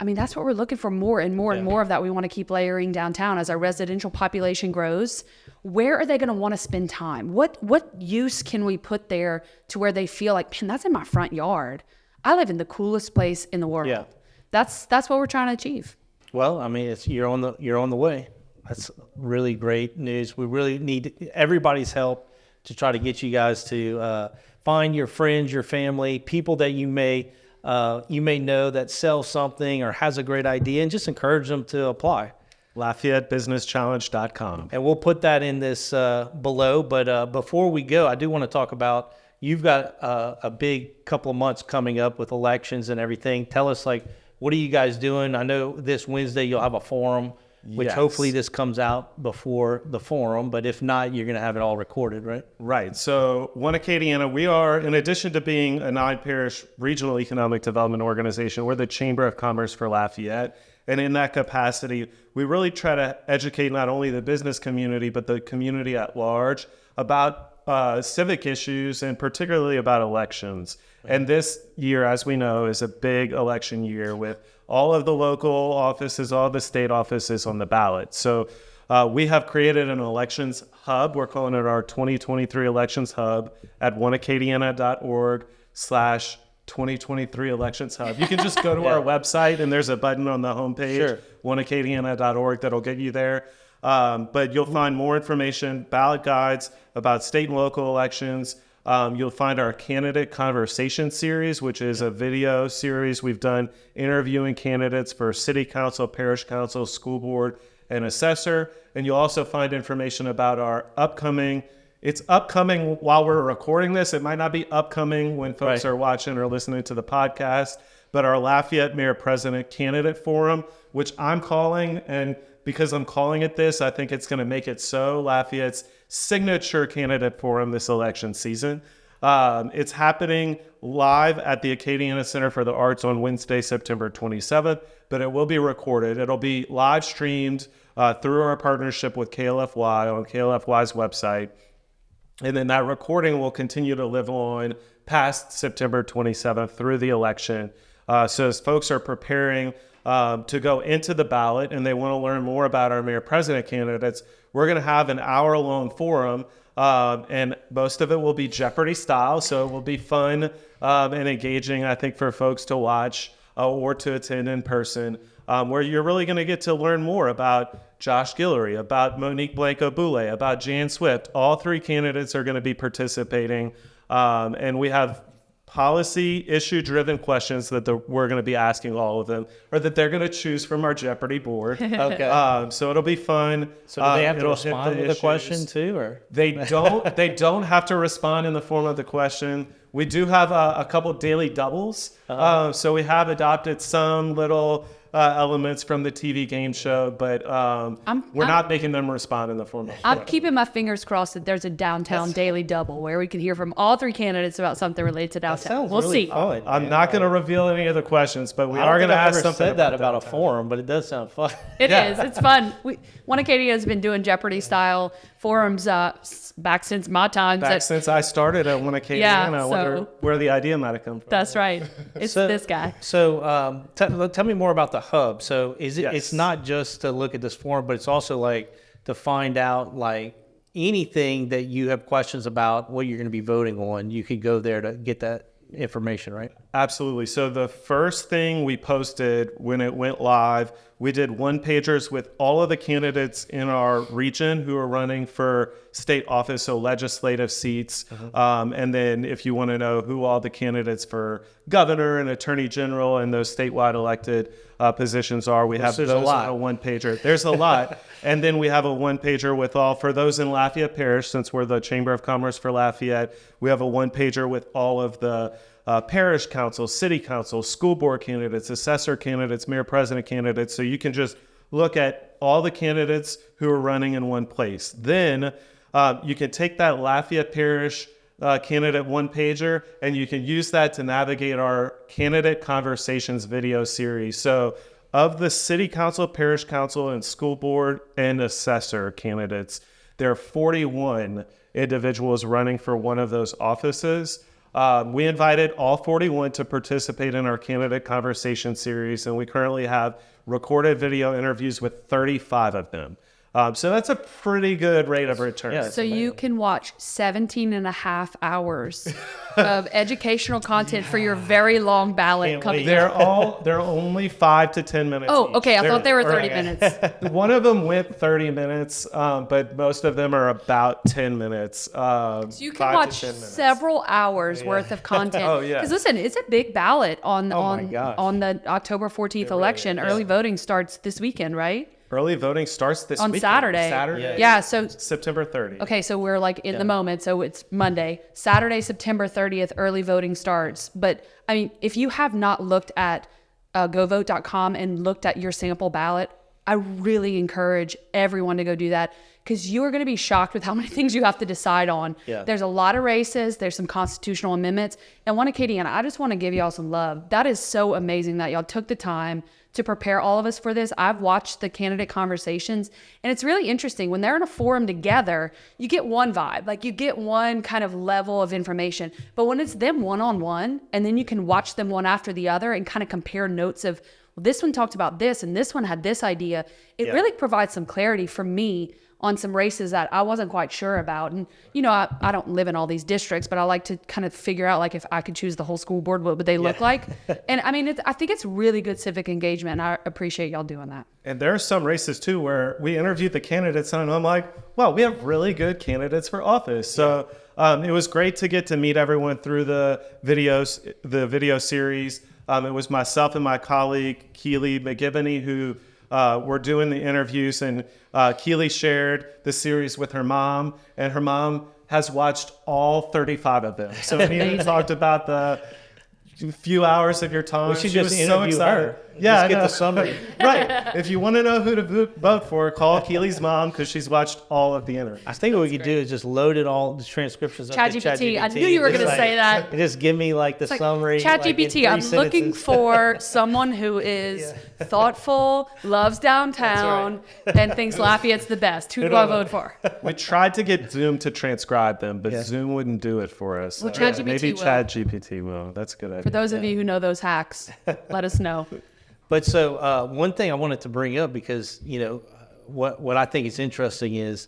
I mean, that's what we're looking for, more and more and more of that. We want to keep layering downtown as our residential population grows. Where are they going to want to spend time? What use can we put there to where they feel like, man, that's in my front yard. I live in the coolest place in the world. Yeah. That's what we're trying to achieve. Well, I mean, you're on the way. That's really great news. We really need everybody's help to try to get you guys to find your friends, your family, people that you may know that sell something or has a great idea, and just encourage them to apply. LafayetteBusinessChallenge.com. And we'll put that in this below. But before we go, I do want to talk about, you've got a big couple of months coming up with elections and everything. Tell us, what are you guys doing? I know this Wednesday you'll have a forum which Yes. hopefully this comes out before the forum, but if not, you're going to have it all recorded, right? Right. So One Acadiana, we are, in addition to being a 9-parish regional economic development organization, we're the Chamber of Commerce for Lafayette. And in that capacity, we really try to educate not only the business community, but the community at large about civic issues and particularly about elections. And this year, as we know, is a big election year with all of the local offices, all the state offices on the ballot. So we have created an elections hub. We're calling it our 2023 elections hub at oneacadiana.org/2023 elections hub. You can just go to our website and there's a button on the homepage, oneacadiana.org, that'll get you there. But you'll find more information, ballot guides about state and local elections. You'll find our candidate conversation series, which is a video series we've done interviewing candidates for city council, parish council, school board, and assessor. And you'll also find information about our upcoming. It's upcoming while we're recording this. It might not be upcoming when folks are watching or listening to the podcast, but our Lafayette Mayor President Candidate Forum, which I'm calling, and because I'm calling it this, I think it's going to make it so, Lafayette's signature candidate forum this election season. It's happening live at the Acadiana Center for the Arts on Wednesday, September 27th, but it will be recorded. It'll be live streamed through our partnership with KLFY on KLFY's website. And then that recording will continue to live on past September 27th through the election. So as folks are preparing to go into the ballot and they want to learn more about our mayor president candidates, we're going to have an hour-long forum, and most of it will be Jeopardy style, so it will be fun and engaging, I think, for folks to watch or to attend in person, where you're really going to get to learn more about Josh Guillory, about Monique Blanco-Boulay, about Jan Swift. All 3 candidates are going to be participating, and we have policy issue-driven questions that we're going to be asking all of them, or that they're going to choose from our Jeopardy board. Okay. So it'll be fun. So do they have to respond with a question too, or they don't? They don't have to respond in the form of the question. We do have a couple daily doubles. So we have adopted some little elements from the TV game show, but we're not making them respond in the form of I'm keeping my fingers crossed that there's a downtown daily double where we can hear from all 3 candidates about something related to downtown. We'll see. Fun. I'm not going to reveal any of the questions, but we I are going to have ask something said that about a forum, but it does sound fun. It is. It's fun. One Acadia has been doing Jeopardy style forums back since my time. Since I started at One Acadiana, I wonder where the idea might have come from. That's right. It's this guy. So tell me more about the hub. So is it? Yes. It's not just to look at this forum, but it's also like to find out like anything that you have questions about what you're going to be voting on. You could go there to get that information, right? Absolutely. So the first thing we posted when it went live, we did one-pagers with all of the candidates in our region who are running for state office, so legislative seats. And then if you want to know who all the candidates for governor and attorney general and those statewide elected positions are, we have those on a one-pager. There's a lot. And then we have a one-pager with all, for those in Lafayette Parish, since we're the Chamber of Commerce for Lafayette, we have a one-pager with all of the parish council, city council, school board candidates, assessor candidates, mayor president candidates. So you can just look at all the candidates who are running in one place. Then you can take that Lafayette Parish candidate one-pager and you can use that to navigate our candidate conversations video series. So of the city council, parish council, and school board and assessor candidates, there are 41 individuals running for one of those offices. We invited all 41 to participate in our candidate conversation series, and we currently have recorded video interviews with 35 of them. So that's a pretty good rate of return. Yeah, So you can watch 17 and a half hours of educational content for your very long ballot coming They're only 5 to 10 minutes. Oh, each. okay. I thought they were 30 minutes. One of them went 30 minutes, but most of them are about 10 minutes. So you can watch several hours worth of content. Oh, yeah. Because listen, it's a big ballot on my gosh. on the October 14th election. Early voting starts this weekend, right? Early voting starts this On weekend. Saturday. Yeah. So September 30th. okay, so we're like in the moment. So it's Monday, Saturday, September 30th. Early voting starts. But I mean, if you have not looked at govote.com and looked at your sample ballot, I really encourage everyone to go do that, because you are going to be shocked with how many things you have to decide on. Yeah. There's a lot of races. There's some constitutional amendments. And One Acadiana, I just want to give y'all some love. That is so amazing that y'all took the time to prepare all of us for this. I've watched the candidate conversations, and it's really interesting. When they're in a forum together, you get one vibe, like you get one kind of level of information. But when it's them one-on-one, and then you can watch them one after the other and kind of compare notes of, well, this one talked about this and this one had this idea, it really provides some clarity for me on some races that I wasn't quite sure about. And, you know, I don't live in all these districts, but I like to kind of figure out, like, if I could choose the whole school board, what would they look like? And I mean, I think it's really good civic engagement, and I appreciate y'all doing that. And there are some races too where we interviewed the candidates, and I'm like, wow, we have really good candidates for office. So it was great to get to meet everyone through the video series. It was myself and my colleague, Keaty McGivney, who were doing the interviews, and Keely shared the series with her mom, and her mom has watched all 35 of them. So Anita talked about the few hours of your time. We should She just was so interview excited. her. Yeah, Just get the summary. Right. If you want to know who to vote for, call Keely's mom, because she's watched all of the interviews. I think what we could do is just load it all, the transcriptions up to ChatGPT. I knew you were going to say that. Just give me like the summary. ChatGPT, I'm looking for someone who is thoughtful, loves downtown, and thinks Lafayette's the best. Who do I vote for? We tried to get Zoom to transcribe them, but Zoom wouldn't do it for us. Well, ChatGPT maybe will. ChatGPT will. That's a good idea. For those of you who know those hacks, let us know. But so one thing I wanted to bring up, because, you know, what I think is interesting is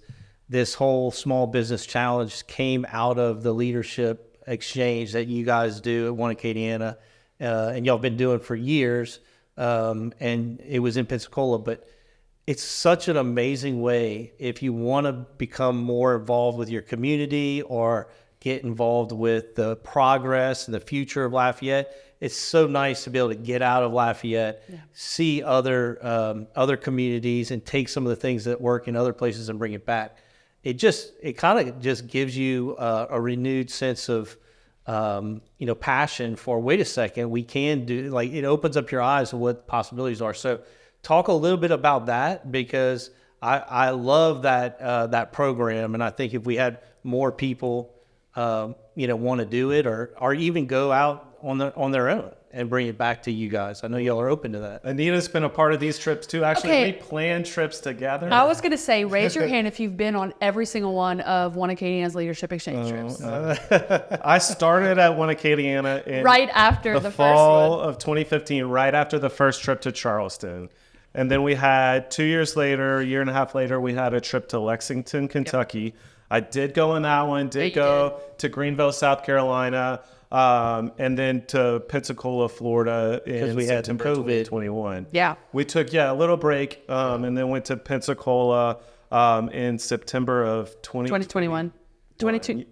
this whole small business challenge came out of the leadership exchange that you guys do at One Acadiana, and y'all been doing for years, and it was in Pensacola. But it's such an amazing way if you want to become more involved with your community or get involved with the progress and the future of Lafayette. It's so nice to be able to get out of Lafayette, see other communities, and take some of the things that work in other places and bring it back. It kind of just gives you a renewed sense of, passion for, wait a second, we can do, like, it opens up your eyes to what possibilities are. So talk a little bit about that, because I love that program. And I think if we had more people, want to do it, or even go out on their own and bring it back to you guys. I know y'all are open to that. Anita's been a part of these trips too. Actually, Okay. we plan trips together. I was going to say, raise your hand if you've been on every single one of One Acadiana's leadership exchange trips. I started at One Acadiana in Right after the fall first one. of 2015, right after the first trip to Charleston. And then we had 2 years later, a year and a half later, we had a trip to Lexington, Kentucky. I did go on that one, did go to Greenville, South Carolina, and then to Pensacola, Florida in we had September COVID. 2021. Yeah. We took, a little break, and then went to Pensacola in September of 2021. 22.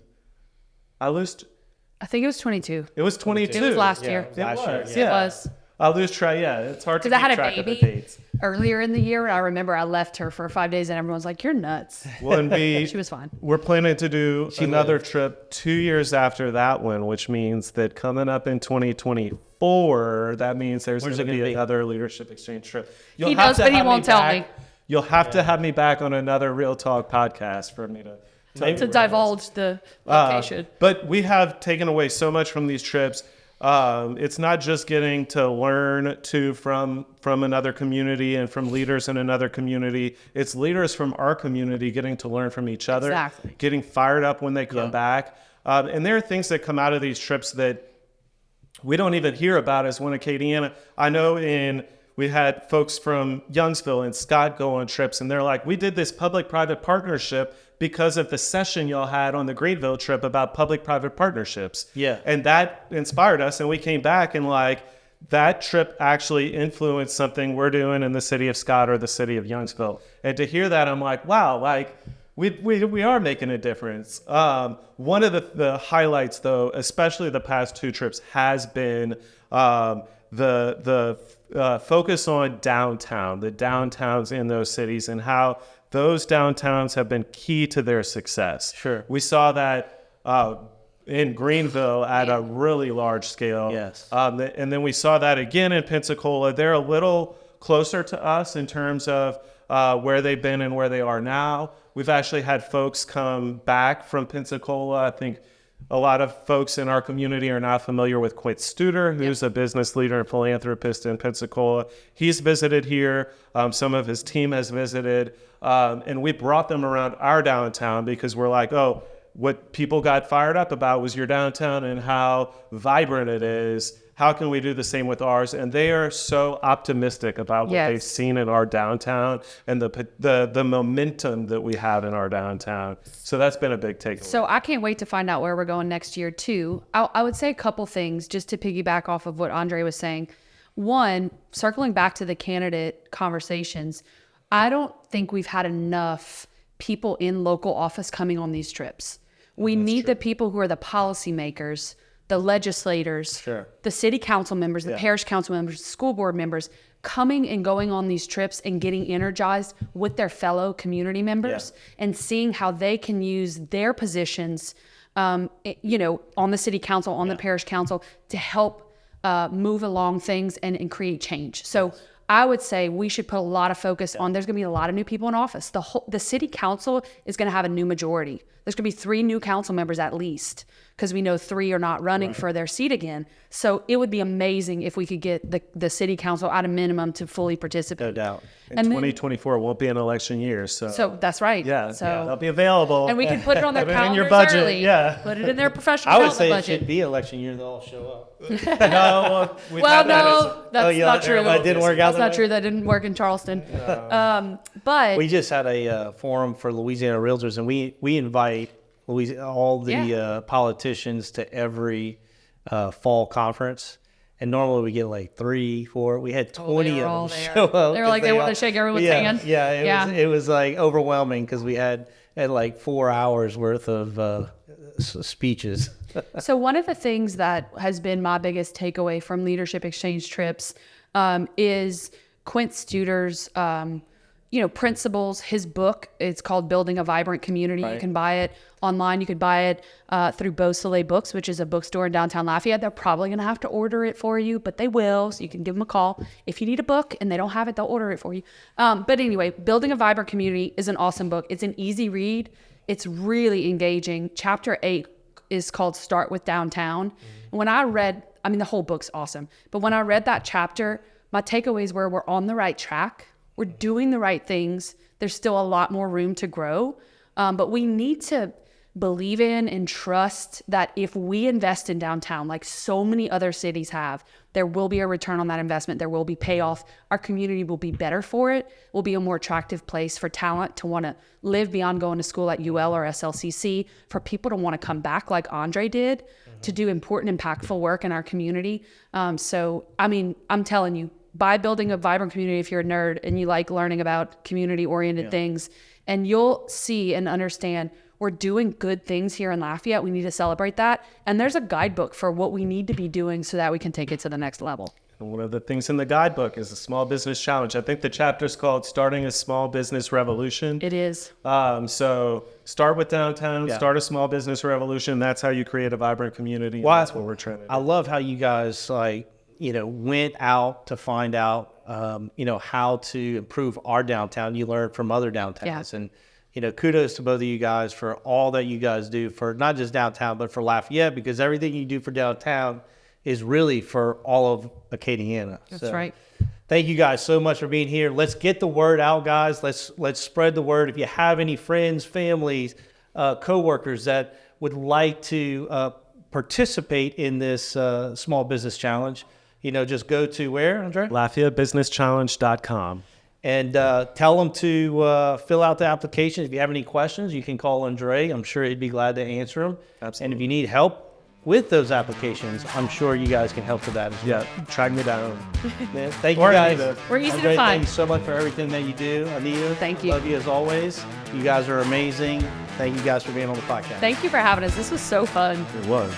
I think it was 22. It was 22. It was last year. Last year, was, It was. I lose track. Yeah, it's hard to Because I keep had a track of the baby dates. earlier in the year, and I remember I left her for 5 days, and everyone's like, "You're nuts." Well, and She was fine. We're planning to do another trip 2 years after that one, which means that coming up in 2024, that means there's going to be another leadership exchange trip. He knows, but he won't tell me. You'll have to have me back on another Real Talk podcast for me To divulge the location. But we have taken away so much from these trips. It's not just getting to learn from another community and from leaders in another community. It's leaders from our community getting to learn from each other, Exactly. getting fired up when they come back. And there are things that come out of these trips that we don't even hear about as One Acadiana. I know we had folks from Youngsville and Scott go on trips, and they're like, we did this public-private partnership because of the session y'all had on the Greenville trip about public-private partnerships. Yeah. And that inspired us, and we came back and that trip actually influenced something we're doing in the city of Scott or the city of Youngsville. And to hear that, I'm like, wow, we are making a difference. One of the highlights, though, especially the past 2 trips, has been the focus on downtown, the downtowns in those cities, and how those downtowns have been key to their success. Sure. We saw that in Greenville at a really large scale. Yes. And then we saw that again in Pensacola. They're a little closer to us in terms of where they've been and where they are now. We've actually had folks come back from Pensacola. I think a lot of folks in our community are not familiar with Quint Studer, who's a business leader and philanthropist in Pensacola. He's visited here. Some of his team has visited. And we brought them around our downtown because we're like, oh, what people got fired up about was your downtown and how vibrant it is. How can we do the same with ours? And they are so optimistic about what they've seen in our downtown and the momentum that we have in our downtown. So that's been a big takeaway. So I can't wait to find out where we're going next year too. I would say a couple things just to piggyback off of what André was saying. One, circling back to the candidate conversations, I don't think we've had enough people in local office coming on these trips. We need the people who are the policymakers, the legislators, the city council members, the parish council members, the school board members, coming and going on these trips and getting energized with their fellow community members and seeing how they can use their positions, on the city council, on the parish council to help move along things and create change. So I would say we should put a lot of focus on, there's going to be a lot of new people in office. The city council is going to have a new majority. There's going to be 3 new council members at least, because we know 3 are not running for their seat again. So it would be amazing if we could get the city council at a minimum to fully participate. No doubt. And 2024 won't be an election year. So that's right. Yeah, so they'll be available. And we can put it on their calendars in your budget, early. Put it in their professional I would say budget. it should be election year. They'll all show up. That's not true. That didn't work out. That's not true. That didn't work in Charleston. But we just had a forum for Louisiana Realtors, and we invite all the politicians to every fall conference. And normally we get like 3, 4. We had 20 of them show up. They were like, they wanted to shake everyone's hand. It was like overwhelming because we had like 4 hours worth of speeches. So one of the things that has been my biggest takeaway from leadership exchange trips is Quint Studer's principles. His book, it's called Building a Vibrant Community. You can buy it online. You could buy it through Beausoleil Books, which is a bookstore in downtown Lafayette. They're probably going to have to order it for you, but they will. So you can give them a call. If you need a book and they don't have it, they'll order it for you. But anyway, Building a Vibrant Community is an awesome book. It's an easy read. It's really engaging. Chapter 8 is called Start with Downtown. When I read, the whole book's awesome. But when I read that chapter, my takeaways were we're on the right track. We're doing the right things. There's still a lot more room to grow. But we need to believe in and trust that if we invest in downtown, like so many other cities have, there will be a return on that investment. There will be payoff. Our community will be better for it. Will be a more attractive place for talent to want to live beyond going to school at UL or SLCC, for people to want to come back like André did, to do important, impactful work in our community. I'm telling you, by building a vibrant community, if you're a nerd and you like learning about community-oriented things, and you'll see and understand we're doing good things here in Lafayette. We need to celebrate that. And there's a guidebook for what we need to be doing so that we can take it to the next level. And one of the things in the guidebook is the Small Business Challenge. I think the chapter is called Starting a Small Business Revolution. It is. So start with downtown, start a small business revolution. That's how you create a vibrant community. Well, that's what we're trying to do. I love how you guys went out to find out, how to improve our downtown. You learned from other downtowns. And, kudos to both of you guys for all that you guys do for not just downtown, but for Lafayette, because everything you do for downtown is really for all of Acadiana. That's right. Thank you guys so much for being here. Let's get the word out, guys. Let's spread the word. If you have any friends, families, coworkers that would like to participate in this small business challenge, just go to where, André? LafayetteBusinessChallenge.com. And tell them to fill out the application. If you have any questions, you can call André. I'm sure he'd be glad to answer them. Absolutely. And if you need help with those applications, I'm sure you guys can help with that as well. Yeah, track me down. Man, thank you guys. Anita. We're easy André, to find. Thank you so much for everything that you do. Anita, Thank you. Love you as always. You guys are amazing. Thank you guys for being on the podcast. Thank you for having us. This was so fun. It was.